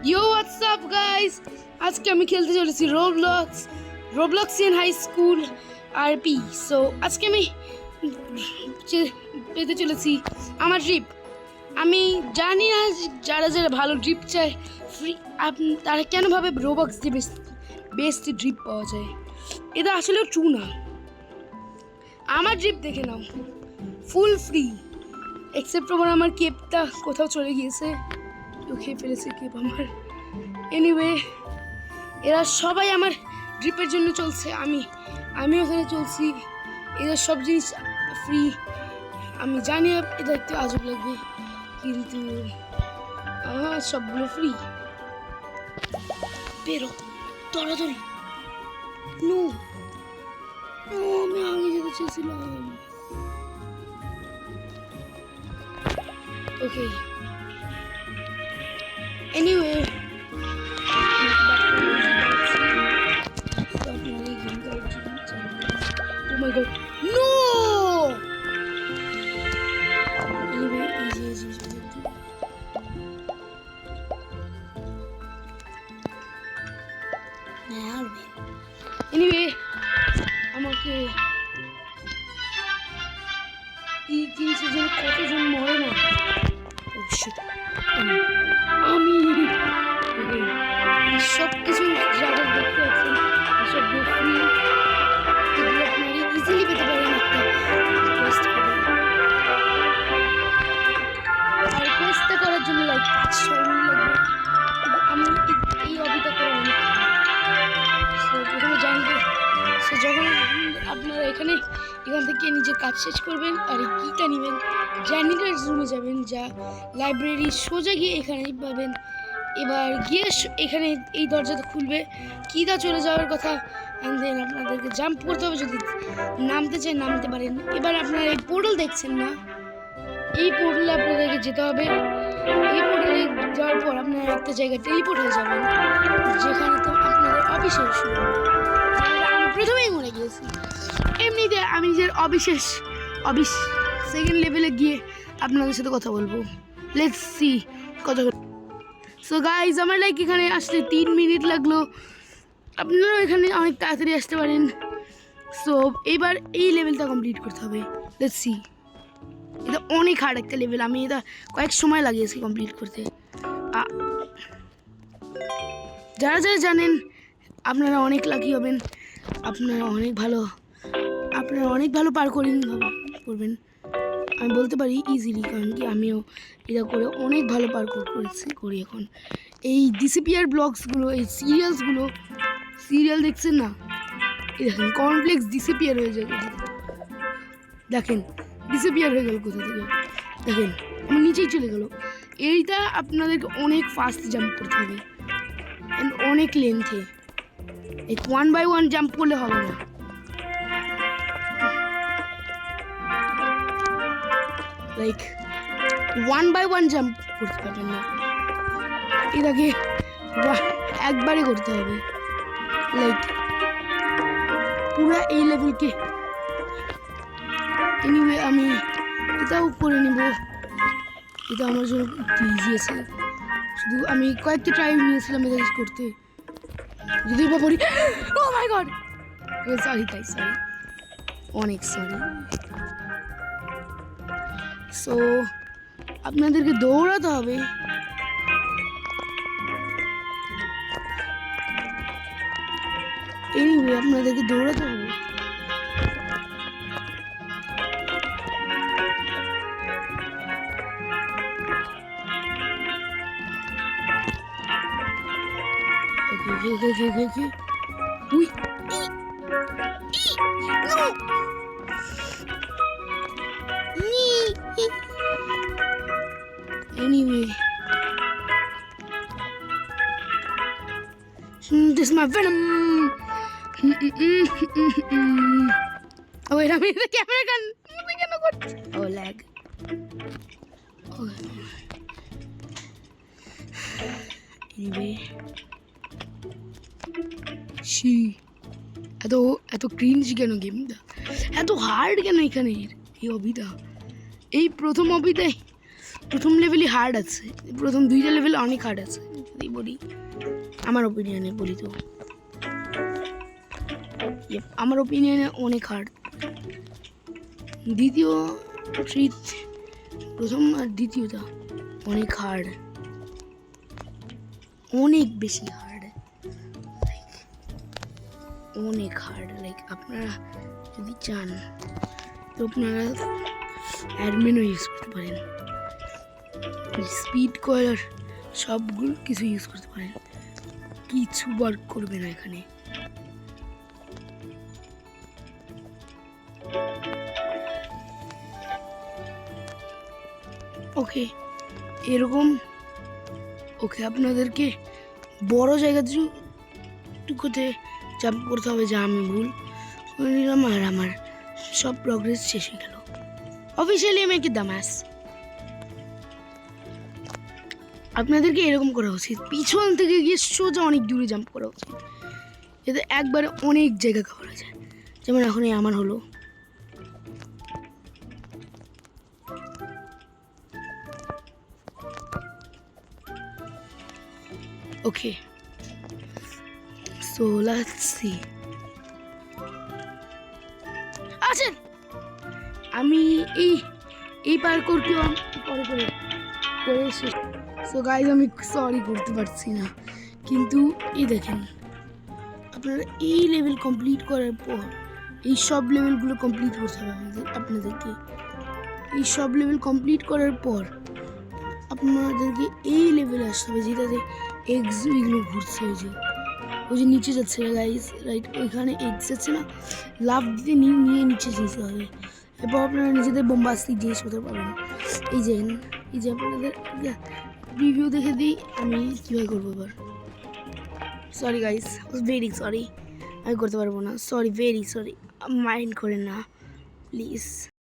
Yo, what's up guys? আজকে আমি খেলতে চলেছি Roblox in high school RP. So আজকে আমি পেতে চলেছি আমার ড্রিপ। আমি জানি না যারা যারা ভালো ড্রিপ চায় ফ্রি তারা কেন ভাবে রোবক্স দিয়ে বেস্ট ড্রিপ পাওয়া যায়। এটা আসলে ট্রু না। আমার ড্রিপ দেখে নাও, ফুল ফ্রি, এক্সেপ্ট আমার কেপটা কোথাও চলে গিয়েছে, কেউ খেয়ে ফেলেছে কেপ আমার। এনিওয়ে, এরা সবাই আমার ড্রিপের জন্য চলছে, আমি ওখানে চলছি। এদের সব জিনিস ফ্রি। আমি জানি এটা একটু আজব লাগবে, কিন্তু সবগুলো ফ্রি। বেরো দৌড়াদৌড়ি। নো, আমি আগে যেতে চেয়েছিলাম। ওকে, anyway, oh my god, no! Anyway, easy. Anyway, আমাকে এই জিনিসের জন্য কতজন মরে না। আমি সব কিছু যাদের দেখতে পাচ্ছেন সব ফ্রি, এগুলো আপনারা ইজিলি পেতে পারেন একটা রিকোয়েস্ট করে। আর রিকোয়েস্টটা করার জন্য লাইক 5-6 মিনিট লাগবে। আমি এই অভিটা করে অনেক প্রথমে জানবো। সো যখন আপনারা এখান থেকে নিজের কাজ শেষ করবেন আর এই কিটা নেবেন, জ্যানিটার্স রুমে যাবেন, যা লাইব্রেরি, সোজা গিয়ে এখানেই পাবেন। এবার গিয়ে এখানে এই দরজাটা খুলবে, কিটা চলে যাওয়ার কথা, অ্যান্ড দেন আপনাদেরকে জাম্প করতে হবে। যদি নামতে চাই নামতে পারেন। এবার আপনারা এই পোর্টাল দেখছেন না, এই পোর্টালে আপনাদেরকে যেতে হবে। এই পোর্টালে যাওয়ার পর আপনারা একটা জায়গায় টেলিপোর্ট হয়ে যাবেন, যেখানে তো আপনাদের অবিশ্বাস শুরু হবে। আমি প্রথমেই মরে গিয়েছি। এমনিতে আমি নিজের সেকেন্ড লেভেলে গিয়ে আপনাদের সাথে কথা বলবো। লেটস সি কথা। সো গাইজ, আমার লাইক এখানে আসতে 3 মিনিট লাগলো। আপনারাও এখানে অনেক তাড়াতাড়ি আসতে পারেন। সো এইবার এই লেভেলটা কমপ্লিট করতে হবে। Let's see. এটা অনেক হার্ড একটা লেভেল, আমি এটা কয়েক সময় লাগিয়েছি কমপ্লিট করতে। যারা যারা জানেন আপনারা অনেক লাকি হবেন, আপনারা অনেক ভালো পার্কোরিং করবেন। আমি বলতে পারি ইজিলি, কারণ কি আমিও এটা করে অনেক ভালো পার্কোর করি এখন। এই ডিসিপিআর ব্লগসগুলো, এই সিরিয়াল দেখছেন না, এই দেখেন কর্নফ্লেক্স ডিসিপিআর হয়ে যায় কোথা থেকে, দেখেন ডিসিপিআর হয়ে গেল কোথা থেকে, দেখেন আমার নিচেই চলে গেল। এইটা আপনাদেরকে অনেক ফাস্ট জাম্প করতে হবে অ্যান্ড অনেক লেন্থে। এই 1 by 1 জাম্প করলে হবে না। লাইক 1 by 1 জাম্প করতে পারবেন না, এটাকে একবারে করতে হবে। লাইক পুরো এই লেভেলকে। এনিওয়ে, আমি এটাও করে নিব। এটা আমার জন্য একটু ইজি আছে, শুধু আমি কয়েকটা ট্রাই নিয়েছিলাম এটা করতে। যদি বা পড়ি, ও মাই গড, সরি, অনেক সরি। সো আপনাদেরকে দৌড়াতে হবে। এনিওয়ে, আপনাদেরকে দৌড়াতে হবে। Okay. Uy. No. Anyway, this is my venom. Oh wait, the camera gun. Oh, lag. Oh. Anyway. এত ক্রিঞ্জ কেন গেমটা, এত হার্ড কেন এখানে এই অবিটা? এই প্রথম লেভেলই হার্ড আছে, প্রথম 2টা লেভেল অনেক হার্ড আছে। বলি, আমার ওপিনিয়নে বলি তো আমার ওপিনিয়নে অনেক হার্ড। দ্বিতীয় ট্রিথ, প্রথম আর দ্বিতীয়টা অনেক হার্ড, অনেক বেশি হার্ড, অনেক হার্ড। লাইক আপনারা যদি চান তো আপনারা অ্যাডমিনও ইউজ করতে পারেন, স্পিড কয়ার সবগুলো কিছু ইউজ করতে পারেন, কিছু ওয়ার্ক করবে না এখানে। ওকে এরকম, ওকে আপনাদেরকে বড় জায়গা টুকুতে জাম্প করতে হবে, যা আমি ভুল করে নিলাম, আর আমার সব প্রগ্রেস শেষ হয়ে গেল। অফিসিয়ালি আমি কি দামাস। আপনাদেরকে এরকম করা উচিত, পিছন থেকে গিয়ে সোজা অনেক দূরে জাম্প করা উচিত, এতে একবারে অনেক জায়গা কভার হয়ে যায়, যেমন এখন আমার হলো। Okay so let's see. আচ্ছা আমি এই পার্করকেও পরে করে শেষ। সো গাইজ আমি সরি করতে পারছি না, কিন্তু এই দেখেন আপনারা এই লেভেল কমপ্লিট করার পর এই সব লেভেলগুলো কমপ্লিট করতে হবে আপনাদেরকে। এই সব লেভেল কমপ্লিট করার পর আপনাদেরকে এই লেভেলে আসতে হবে যেটাতে এগুলো ঘুরছে, ওই যে নিচে যাচ্ছে না গাইজ, রাইট ওইখানে এক্স যাচ্ছে না, লাভ দিতে নিয়ে নিচে যেতে হবে। এরপর আপনারা নিজেদের বোম্বাস্টিক জিনিসপত্র পাবেন। এই যে আপনাদের রিভিউ দেখে দিই আমি কীভাবে করবো এবার। সরি গাইজ, ভেরি সরি, আমি করতে পারবো না, সরি ভেরি সরি, মাইন্ড করেন না প্লিজ।